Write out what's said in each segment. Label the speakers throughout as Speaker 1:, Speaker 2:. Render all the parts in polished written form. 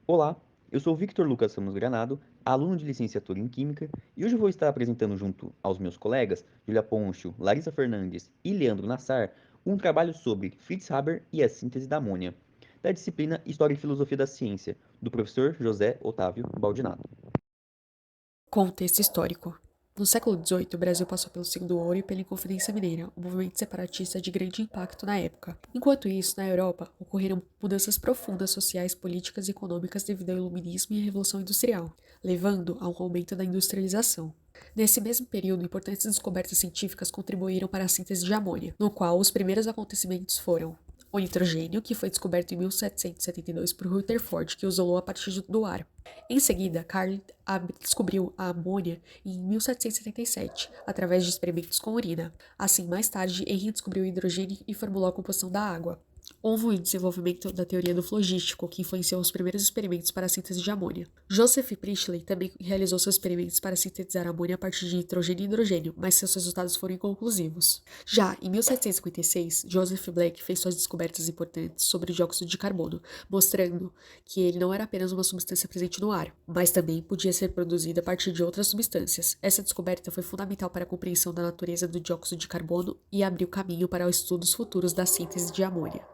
Speaker 1: Olá, eu sou o Victor Lucas Ramos Granado, aluno de licenciatura em Química, e hoje eu vou estar apresentando junto aos meus colegas Julia Poncho, Larissa Fernandes e Leandro Nassar um trabalho sobre Fritz Haber e a síntese da amônia, da disciplina História e Filosofia da Ciência, do professor José Otávio Baldinato.
Speaker 2: Contexto histórico. No século XVIII, o Brasil passou pelo Segundo Ouro e pela Inconfidência Mineira, um movimento separatista de grande impacto na época. Enquanto isso, na Europa, ocorreram mudanças profundas sociais, políticas e econômicas devido ao Iluminismo e à Revolução Industrial, levando a um aumento da industrialização. Nesse mesmo período, importantes descobertas científicas contribuíram para a síntese de amônia, no qual os primeiros acontecimentos foram o nitrogênio, que foi descoberto em 1772 por Rutherford, que usou a partir do ar. Em seguida, Carl descobriu a amônia em 1777, através de experimentos com urina. Assim, mais tarde, Henry descobriu o hidrogênio e formulou a composição da água. Houve o desenvolvimento da teoria do flogístico, que influenciou os primeiros experimentos para a síntese de amônia. Joseph Priestley também realizou seus experimentos para sintetizar amônia a partir de nitrogênio e hidrogênio, mas seus resultados foram inconclusivos. Já em 1756, Joseph Black fez suas descobertas importantes sobre o dióxido de carbono, mostrando que ele não era apenas uma substância presente no ar, mas também podia ser produzida a partir de outras substâncias. Essa descoberta foi fundamental para a compreensão da natureza do dióxido de carbono e abriu caminho para os estudos futuros da síntese de amônia.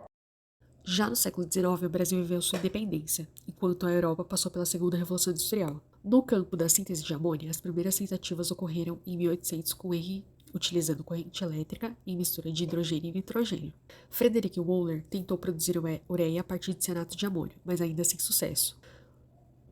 Speaker 2: Já no século XIX, o Brasil viveu sua independência, enquanto a Europa passou pela Segunda Revolução Industrial. No campo da síntese de amônia, as primeiras tentativas ocorreram em 1800 com Henry utilizando corrente elétrica em mistura de hidrogênio e nitrogênio. Frederick Wöhler tentou produzir ureia a partir de cianato de amônio, mas ainda sem sucesso.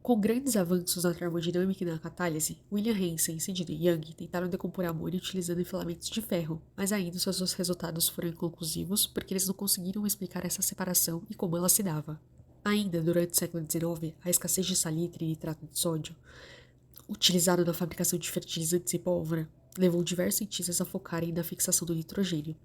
Speaker 2: Com grandes avanços na termodinâmica e na catálise, William Hansen e Sidney Young tentaram decompor amônio utilizando filamentos de ferro, mas ainda seus resultados foram inconclusivos porque eles não conseguiram explicar essa separação e como ela se dava. Ainda durante o século XIX, a escassez de salitre e nitrato de sódio, utilizado na fabricação de fertilizantes e pólvora, levou diversos cientistas a focarem na fixação do nitrogênio.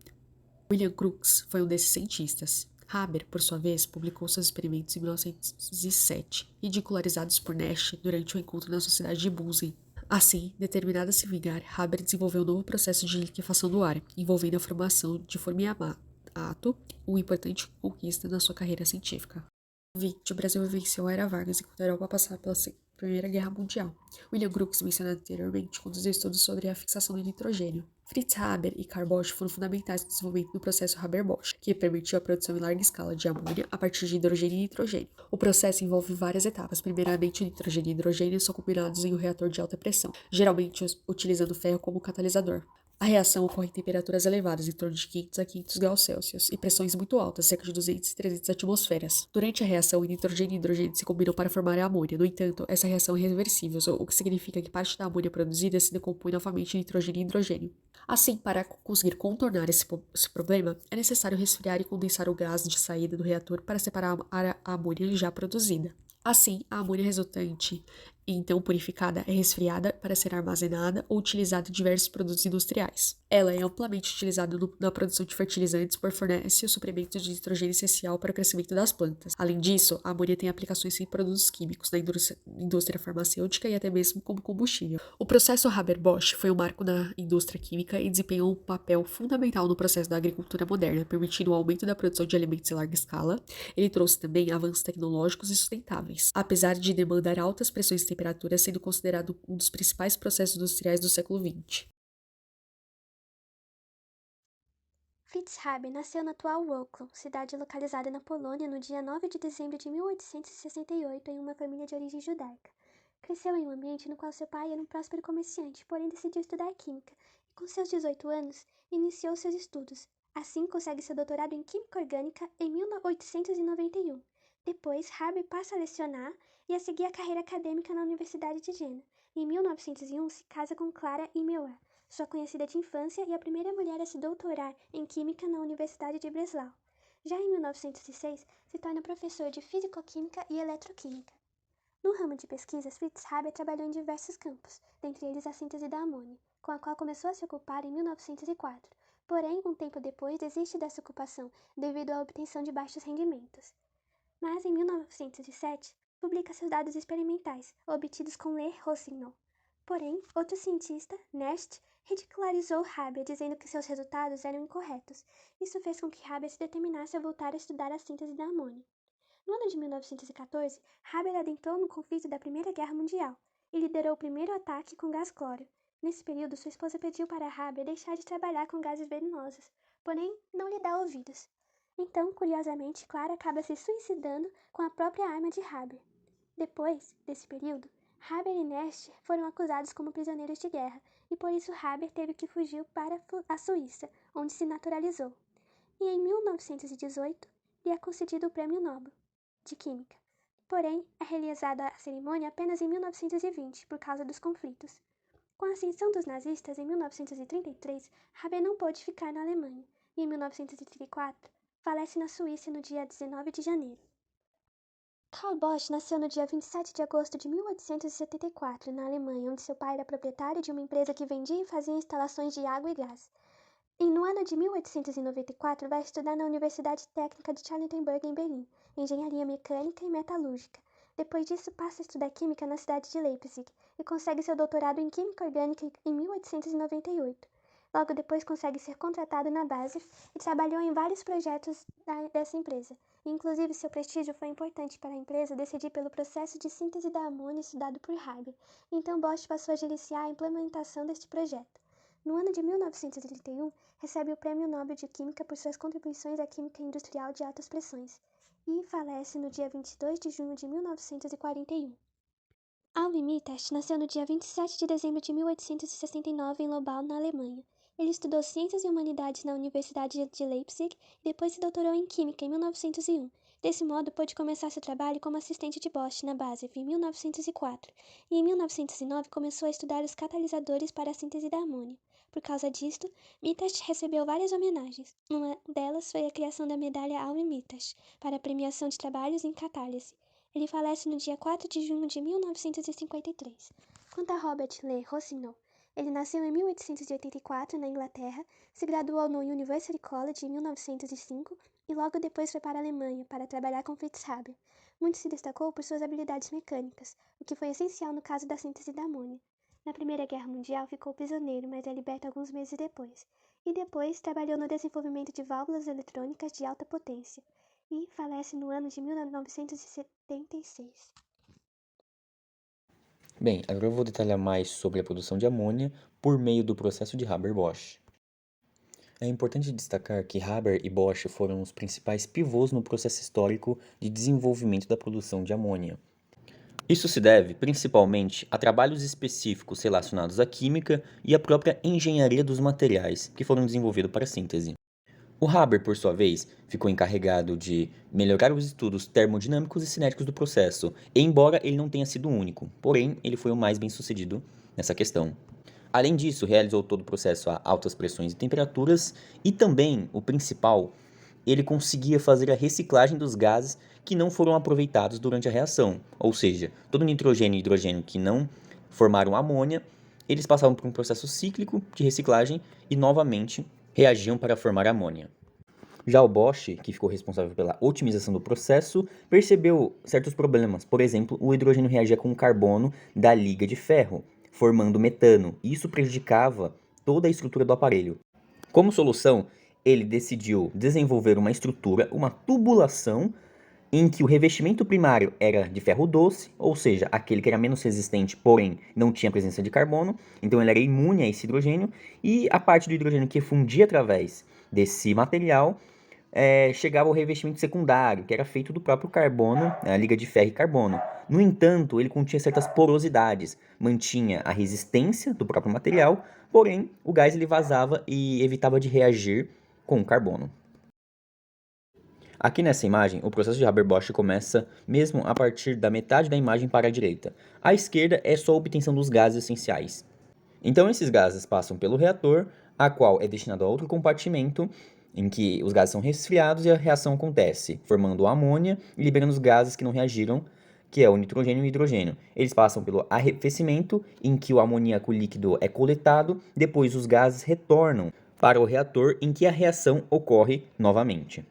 Speaker 2: William Crookes foi um desses cientistas. Haber, por sua vez, publicou seus experimentos em 1907, ridicularizados por Nash durante um encontro na Sociedade de Bunsen. Assim, determinado a se vingar, Haber desenvolveu um novo processo de liquefação do ar, envolvendo a formação de formiamato, uma importante conquista na sua carreira científica. O Brasil venceu a Era Vargas enquanto a Europa passava pela Primeira Guerra Mundial. William Crookes, mencionado anteriormente, conduziu estudos sobre a fixação do nitrogênio. Fritz Haber e Carl Bosch foram fundamentais no desenvolvimento do processo Haber-Bosch, que permitiu a produção em larga escala de amônia a partir de hidrogênio e nitrogênio. O processo envolve várias etapas. Primeiramente, o nitrogênio e o hidrogênio são combinados em um reator de alta pressão, geralmente utilizando ferro como catalisador. A reação ocorre em temperaturas elevadas, em torno de 500 a 500 graus Celsius, e pressões muito altas, cerca de 200 e 300 atmosferas. Durante a reação, o nitrogênio e o hidrogênio se combinam para formar a amônia. No entanto, essa reação é reversível, o que significa que parte da amônia produzida se decompõe novamente em nitrogênio e hidrogênio. Assim, para conseguir contornar esse problema, é necessário resfriar e condensar o gás de saída do reator para separar a amônia já produzida. Assim, a amônia resultante, então purificada, é resfriada para ser armazenada ou utilizada em diversos produtos industriais. Ela é amplamente utilizada na produção de fertilizantes, pois fornece o suprimento de nitrogênio essencial para o crescimento das plantas. Além disso, a amônia tem aplicações em produtos químicos, na indústria farmacêutica e até mesmo como combustível. O processo Haber-Bosch foi um marco na indústria química e desempenhou um papel fundamental no processo da agricultura moderna, permitindo o aumento da produção de alimentos em larga escala. Ele trouxe também avanços tecnológicos e sustentáveis, apesar de demandar altas pressões e temperaturas, sendo considerado um dos principais processos industriais do século XX.
Speaker 3: Fritz Haber nasceu na atual Wrocław, cidade localizada na Polônia, no dia 9 de dezembro de 1868, em uma família de origem judaica. Cresceu em um ambiente no qual seu pai era um próspero comerciante, porém decidiu estudar química e, com seus 18 anos, iniciou seus estudos. Assim, consegue seu doutorado em Química Orgânica em 1891. Depois, Haber passa a lecionar e a seguir a carreira acadêmica na Universidade de Jena. Em 1901, se casa com Clara Imauer, sua conhecida de infância e a primeira mulher a se doutorar em Química na Universidade de Breslau. Já em 1906, se torna professor de Físico-Química e Eletroquímica. No ramo de pesquisas, Fritz Haber trabalhou em diversos campos, dentre eles a síntese da amônia, com a qual começou a se ocupar em 1904. Porém, um tempo depois, desiste dessa ocupação devido à obtenção de baixos rendimentos. Mas, em 1907, publica seus dados experimentais, obtidos com Le Rossignol. Porém, outro cientista, Nernst, ridicularizou Haber, dizendo que seus resultados eram incorretos. Isso fez com que Haber se determinasse a voltar a estudar a síntese da amônia. No ano de 1914, Haber adentrou no conflito da Primeira Guerra Mundial e liderou o primeiro ataque com gás cloro. Nesse período, sua esposa pediu para Haber deixar de trabalhar com gases venenosos, porém não lhe dá ouvidos. Então, curiosamente, Clara acaba se suicidando com a própria arma de Haber. Depois desse período, Haber e Nest foram acusados como prisioneiros de guerra e por isso Haber teve que fugir para a Suíça, onde se naturalizou. E em 1918 lhe é concedido o Prêmio Nobel de Química. Porém, é realizada a cerimônia apenas em 1920 por causa dos conflitos. Com a ascensão dos nazistas em 1933, Haber não pôde ficar na Alemanha e em 1934 falece na Suíça no dia 19 de janeiro. Carl Bosch nasceu no dia 27 de agosto de 1874, na Alemanha, onde seu pai era proprietário de uma empresa que vendia e fazia instalações de água e gás. E no ano de 1894 vai estudar na Universidade Técnica de Charlottenburg, em Berlim, engenharia mecânica e metalúrgica. Depois disso, passa a estudar química na cidade de Leipzig e consegue seu doutorado em química orgânica em 1898. Logo depois consegue ser contratado na BASF e trabalhou em vários projetos dessa empresa. Inclusive, seu prestígio foi importante para a empresa decidir pelo processo de síntese da amônia estudado por Haber. Então, Bosch passou a gerenciar a implementação deste projeto. No ano de 1931, recebe o Prêmio Nobel de Química por suas contribuições à química industrial de altas pressões e falece no dia 22 de junho de 1941. Alvin Mittasch nasceu no dia 27 de dezembro de 1869 em Lobau, na Alemanha. Ele estudou Ciências e Humanidades na Universidade de Leipzig e depois se doutorou em Química em 1901. Desse modo, pôde começar seu trabalho como assistente de Bosch na BASF em 1904 e em 1909 começou a estudar os catalisadores para a síntese da amônia. Por causa disto, Mittasch recebeu várias homenagens. Uma delas foi a criação da medalha Alvin Mittasch para a premiação de trabalhos em catálise. Ele falece no dia 4 de junho de 1953. Quanto a Robert Lee Rossignol, ele nasceu em 1884 na Inglaterra, se graduou no University College em 1905 e logo depois foi para a Alemanha para trabalhar com Fritz Haber. Muito se destacou por suas habilidades mecânicas, o que foi essencial no caso da síntese da amônia. Na Primeira Guerra Mundial ficou prisioneiro, mas é liberto alguns meses depois. E depois trabalhou no desenvolvimento de válvulas eletrônicas de alta potência. E falece no ano de 1976.
Speaker 1: Bem, agora eu vou detalhar mais sobre a produção de amônia por meio do processo de Haber-Bosch. É importante destacar que Haber e Bosch foram os principais pivôs no processo histórico de desenvolvimento da produção de amônia. Isso se deve, principalmente, a trabalhos específicos relacionados à química e à própria engenharia dos materiais que foram desenvolvidos para a síntese. O Haber, por sua vez, ficou encarregado de melhorar os estudos termodinâmicos e cinéticos do processo, embora ele não tenha sido o único, porém ele foi o mais bem-sucedido nessa questão. Além disso, realizou todo o processo a altas pressões e temperaturas e também, o principal, ele conseguia fazer a reciclagem dos gases que não foram aproveitados durante a reação, ou seja, todo nitrogênio e hidrogênio que não formaram amônia, eles passavam por um processo cíclico de reciclagem e novamente reagiam para formar amônia. Já o Bosch, que ficou responsável pela otimização do processo, percebeu certos problemas. Por exemplo, o hidrogênio reagia com o carbono da liga de ferro, formando metano, e isso prejudicava toda a estrutura do aparelho. Como solução, ele decidiu desenvolver uma estrutura, uma tubulação, em que o revestimento primário era de ferro doce, ou seja, aquele que era menos resistente, porém não tinha presença de carbono, então ele era imune a esse hidrogênio, e a parte do hidrogênio que fundia através desse material chegava ao revestimento secundário, que era feito do próprio carbono, a liga de ferro e carbono. No entanto, ele continha certas porosidades, mantinha a resistência do próprio material, porém o gás ele vazava e evitava de reagir com o carbono. Aqui nessa imagem, o processo de Haber-Bosch começa mesmo a partir da metade da imagem para a direita. À esquerda é só a obtenção dos gases essenciais. Então esses gases passam pelo reator, a qual é destinado a outro compartimento, em que os gases são resfriados e a reação acontece, formando a amônia e liberando os gases que não reagiram, que é o nitrogênio e o hidrogênio. Eles passam pelo arrefecimento, em que o amoníaco líquido é coletado, depois os gases retornam para o reator, em que a reação ocorre novamente.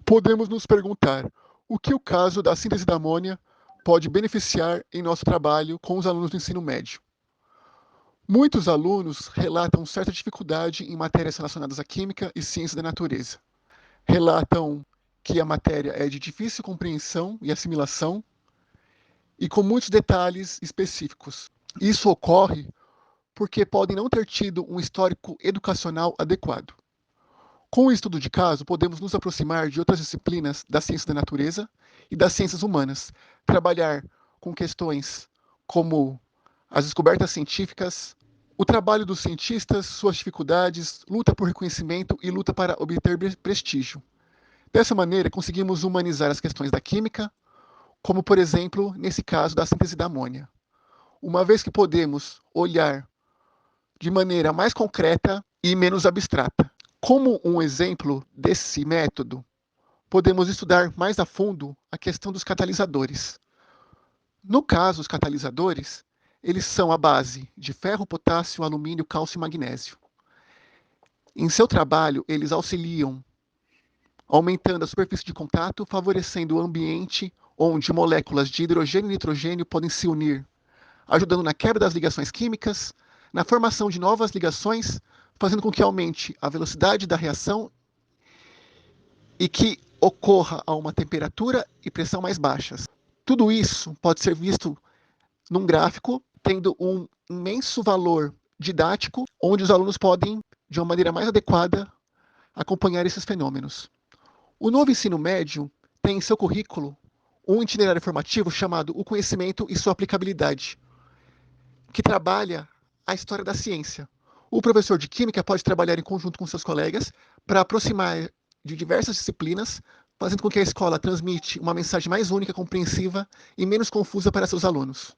Speaker 4: Podemos nos perguntar o que o caso da síntese da amônia pode beneficiar em nosso trabalho com os alunos do ensino médio. Muitos alunos relatam certa dificuldade em matérias relacionadas à química e ciência da natureza. Relatam que a matéria é de difícil compreensão e assimilação e com muitos detalhes específicos. Isso ocorre porque podem não ter tido um histórico educacional adequado. Com o estudo de caso, podemos nos aproximar de outras disciplinas da ciência da natureza e das ciências humanas, trabalhar com questões como as descobertas científicas, o trabalho dos cientistas, suas dificuldades, luta por reconhecimento e luta para obter prestígio. Dessa maneira, conseguimos humanizar as questões da química, como, por exemplo, nesse caso da síntese da amônia. Uma vez que podemos olhar de maneira mais concreta e menos abstrata. Como um exemplo desse método, podemos estudar mais a fundo a questão dos catalisadores. No caso, os catalisadores, eles são a base de ferro, potássio, alumínio, cálcio e magnésio. Em seu trabalho, eles auxiliam aumentando a superfície de contato, favorecendo o ambiente onde moléculas de hidrogênio e nitrogênio podem se unir, ajudando na quebra das ligações químicas, na formação de novas ligações, fazendo com que aumente a velocidade da reação e que ocorra a uma temperatura e pressão mais baixas. Tudo isso pode ser visto num gráfico, tendo um imenso valor didático, onde os alunos podem, de uma maneira mais adequada, acompanhar esses fenômenos. O novo ensino médio tem em seu currículo um itinerário formativo chamado O Conhecimento e Sua Aplicabilidade, que trabalha a história da ciência. O professor de química pode trabalhar em conjunto com seus colegas para aproximar de diversas disciplinas, fazendo com que a escola transmita uma mensagem mais única, compreensiva e menos confusa para seus alunos.